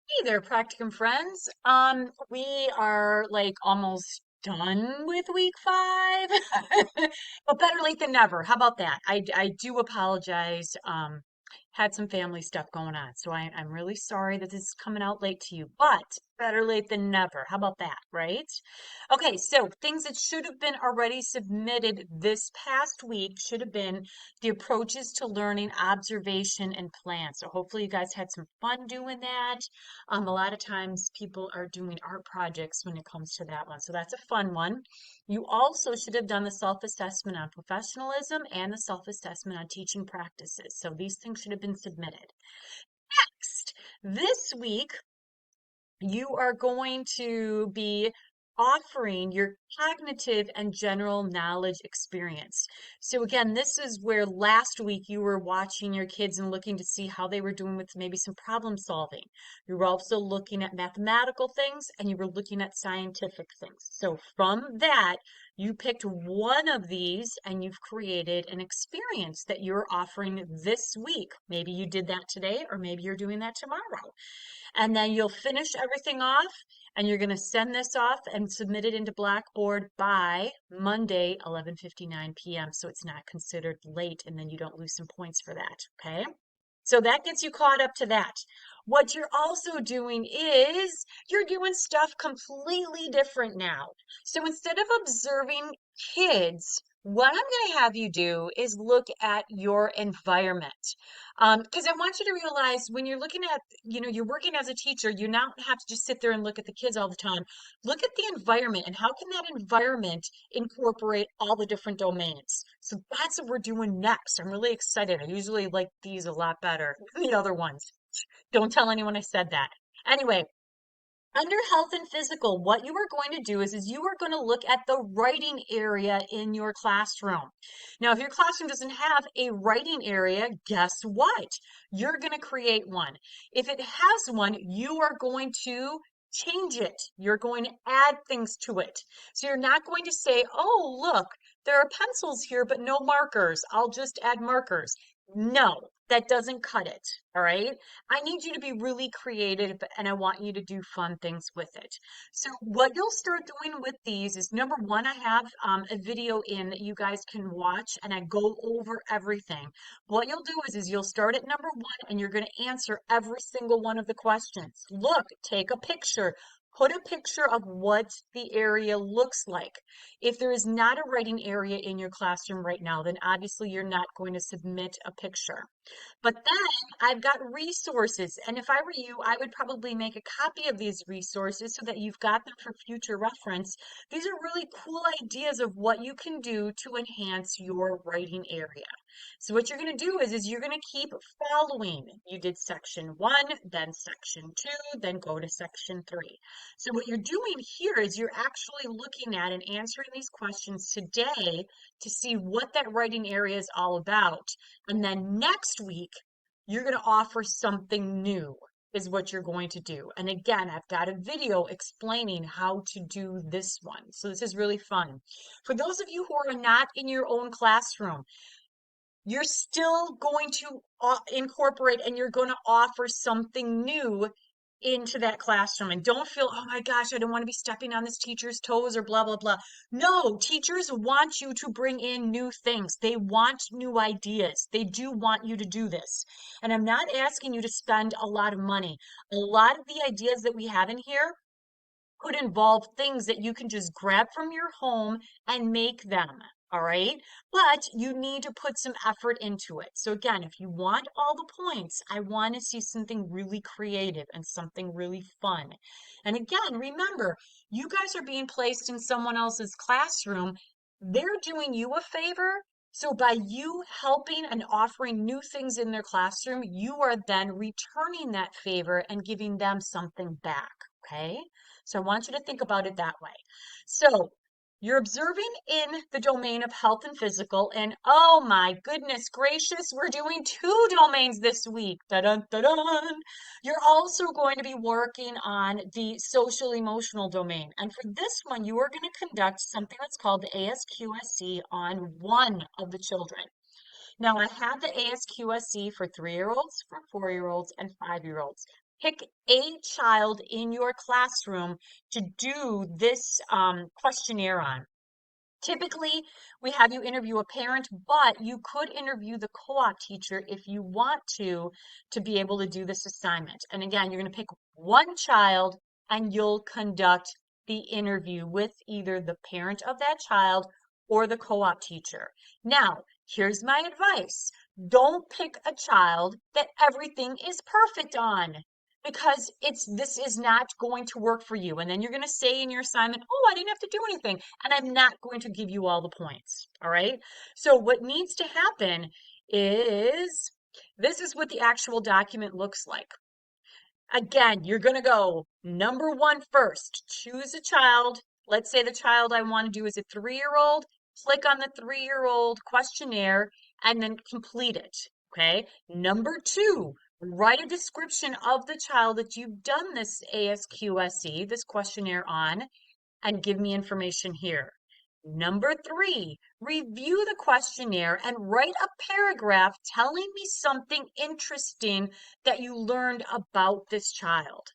Hey there, practicum friends. We are like almost done with week 5, but better late than never. How about that? I do apologize. Had some family stuff going on, so I'm really sorry that this is coming out late to you, but better late than never. How about that, right? Okay, so things that should have been already submitted this past week should have been the approaches to learning, observation, and plan. So hopefully you guys had some fun doing that. A lot of times people are doing art projects when it comes to that one. So that's a fun one. You also should have done the self-assessment on professionalism and the self-assessment on teaching practices. So these things should have been submitted. Next, this week, you are going to be offering your cognitive and general knowledge experience. So again, this is where last week you were watching your kids and looking to see how they were doing with maybe some problem solving. You were also looking at mathematical things and you were looking at scientific things. So from that, you picked one of these and you've created an experience that you're offering this week. Maybe you did that today, or maybe you're doing that tomorrow. And then you'll finish everything off and you're going to send this off and submit it into Blackboard by Monday, 11:59 p.m. So it's not considered late and then you don't lose some points for that. Okay. So that gets you caught up to that. What you're also doing is you're doing stuff completely different now. So instead of observing kids, what I'm going to have you do is look at your environment. Because I want you to realize when you're looking at, you're working as a teacher, you not have to just sit there and look at the kids all the time. Look at the environment and how can that environment incorporate all the different domains. So that's what we're doing next. I'm really excited. I usually like these a lot better than the other ones. Don't tell anyone I said that. Anyway, under health and physical, what you are going to do is you are going to look at the writing area in your classroom. Now, if your classroom doesn't have a writing area, guess what? You're going to create one. If it has one, you are going to change it. You're going to add things to it. So you're not going to say, oh, look, there are pencils here, but no markers. I'll just add markers. No, that doesn't cut it. All right. I need you to be really creative and I want you to do fun things with it. So what you'll start doing with these is number one, I have a video in that you guys can watch and I go over everything. What you'll do is you'll start at number one and you're going to answer every single one of the questions. Look, take a picture. Put a picture of what the area looks like. If there is not a writing area in your classroom right now, then obviously you're not going to submit a picture. But then I've got resources. And if I were you, I would probably make a copy of these resources so that you've got them for future reference. These are really cool ideas of what you can do to enhance your writing area. So what you're going to do is you're going to keep following. You did section one, then section two, then go to section three. So what you're doing here is you're actually looking at and answering these questions today to see what that writing area is all about. And then next week, you're going to offer something new, is what you're going to do. And again, I've got a video explaining how to do this one. So this is really fun. For those of you who are not in your own classroom, you're still going to incorporate and you're going to offer something new into that classroom. And don't feel, oh my gosh, I don't want to be stepping on this teacher's toes or blah, blah, blah. No, teachers want you to bring in new things. They want new ideas. They do want you to do this. And I'm not asking you to spend a lot of money. A lot of the ideas that we have in here could involve things that you can just grab from your home and make them. All right. But you need to put some effort into it. So again, if you want all the points, I want to see something really creative and something really fun. And again, remember, you guys are being placed in someone else's classroom. They're doing you a favor. So by you helping and offering new things in their classroom, you are then returning that favor and giving them something back. Okay. So I want you to think about it that way. So you're observing in the domain of health and physical, and oh my goodness gracious, we're doing two domains this week. Da-dun, da-dun. You're also going to be working on the social emotional domain. And for this one, you are going to conduct something that's called the ASQSC on one of the children. Now, I have the ASQSC for 3-year-olds, for 4-year-olds, and 5-year-olds. Pick a child in your classroom to do this questionnaire on. Typically, we have you interview a parent, but you could interview the co-op teacher if you want to be able to do this assignment. And again, you're going to pick one child and you'll conduct the interview with either the parent of that child or the co-op teacher. Now, here's my advice. Don't pick a child that everything is perfect on because this is not going to work for you. And then you're going to say in your assignment, oh, I didn't have to do anything. And I'm not going to give you all the points. All right. So what needs to happen is this is what the actual document looks like. Again, you're going to go number one first. Choose a child. Let's say the child I want to do is a 3-year-old. Click on the 3-year-old questionnaire and then complete it. Okay. Number two, write a description of the child that you've done this ASQSE, this questionnaire on, and give me information here. Number three, review the questionnaire and write a paragraph telling me something interesting that you learned about this child.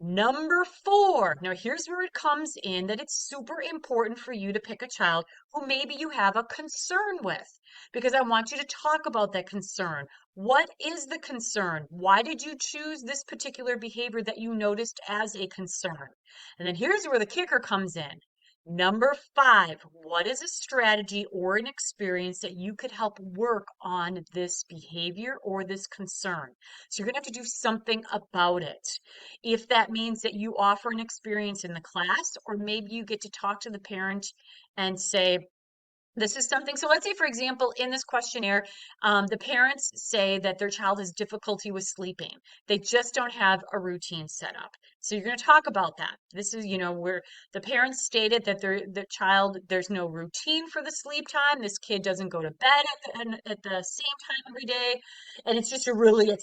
Number four, now here's where it comes in that it's super important for you to pick a child who maybe you have a concern with, because I want you to talk about that concern. What is the concern? Why did you choose this particular behavior that you noticed as a concern? And then here's where the kicker comes in. Number five, what is a strategy or an experience that you could help work on this behavior or this concern? So you're going to have to do something about it. If that means that you offer an experience in the class, or maybe you get to talk to the parent and say, this is something. So let's say, for example, in this questionnaire, the parents say that their child has difficulty with sleeping. They just don't have a routine set up. So you're going to talk about that. This is, where the parents stated that there's no routine for the sleep time. This kid doesn't go to bed at the same time every day. And it's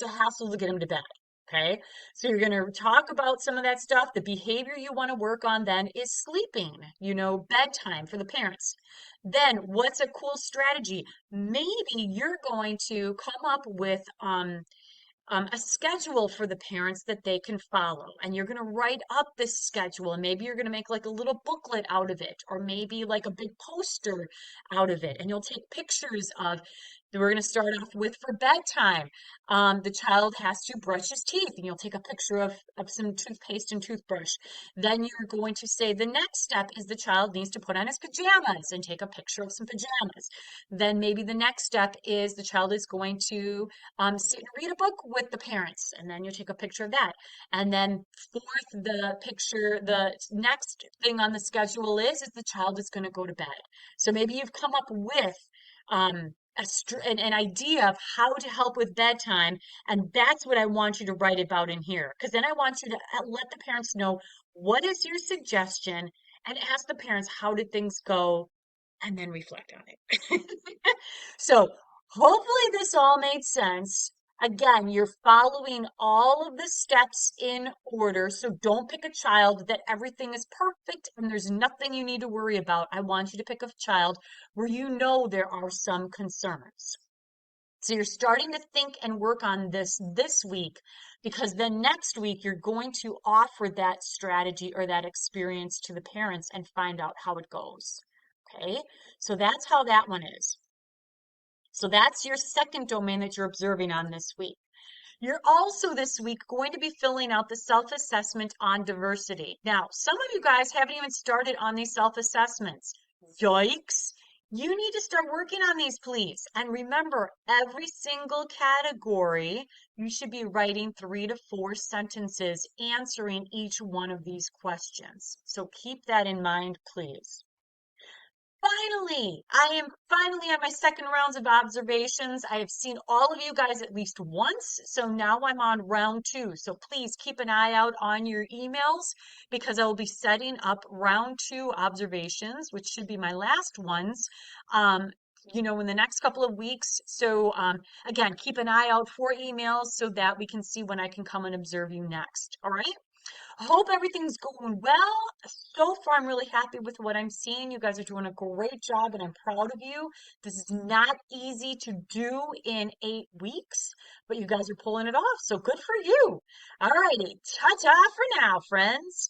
a hassle to get him to bed. Okay, so you're going to talk about some of that stuff. The behavior you want to work on then is sleeping, bedtime for the parents. Then what's a cool strategy? Maybe you're going to come up with a schedule for the parents that they can follow. And you're going to write up this schedule. And maybe you're going to make like a little booklet out of it, or maybe like a big poster out of it. And you'll take pictures of, we're going to start off with for bedtime. The child has to brush his teeth, and you'll take a picture of some toothpaste and toothbrush. Then you're going to say the next step is the child needs to put on his pajamas and take a picture of some pajamas. Then maybe the next step is the child is going to sit and read a book with the parents, and then you take a picture of that. And then fourth, the next thing on the schedule is the child is going to go to bed. So maybe you've come up with an idea of how to help with bedtime, and that's what I want you to write about in here. Because then I want you to let the parents know what is your suggestion, and ask the parents how did things go, and then reflect on it. So hopefully this all made sense. Again, you're following all of the steps in order. So don't pick a child that everything is perfect and there's nothing you need to worry about. I want you to pick a child where you know there are some concerns. So you're starting to think and work on this week, because then next week you're going to offer that strategy or that experience to the parents and find out how it goes. Okay, so that's how that one is. So that's your second domain that you're observing on this week. You're also this week going to be filling out the self-assessment on diversity. Now, some of you guys haven't even started on these self-assessments. Yikes! You need to start working on these, please. And remember, every single category, you should be writing 3 to 4 sentences answering each one of these questions. So keep that in mind, please. Finally, I am finally at my second rounds of observations. I have seen all of you guys at least once, so now I'm on round 2. So please keep an eye out on your emails, because I will be setting up round 2 observations, which should be my last ones, in the next couple of weeks. So again, keep an eye out for emails so that we can see when I can come and observe you next. All right? Hope everything's going well. So far, I'm really happy with what I'm seeing. You guys are doing a great job, and I'm proud of you. This is not easy to do in 8 weeks, but you guys are pulling it off. So good for you. All righty. Ta-ta for now, friends.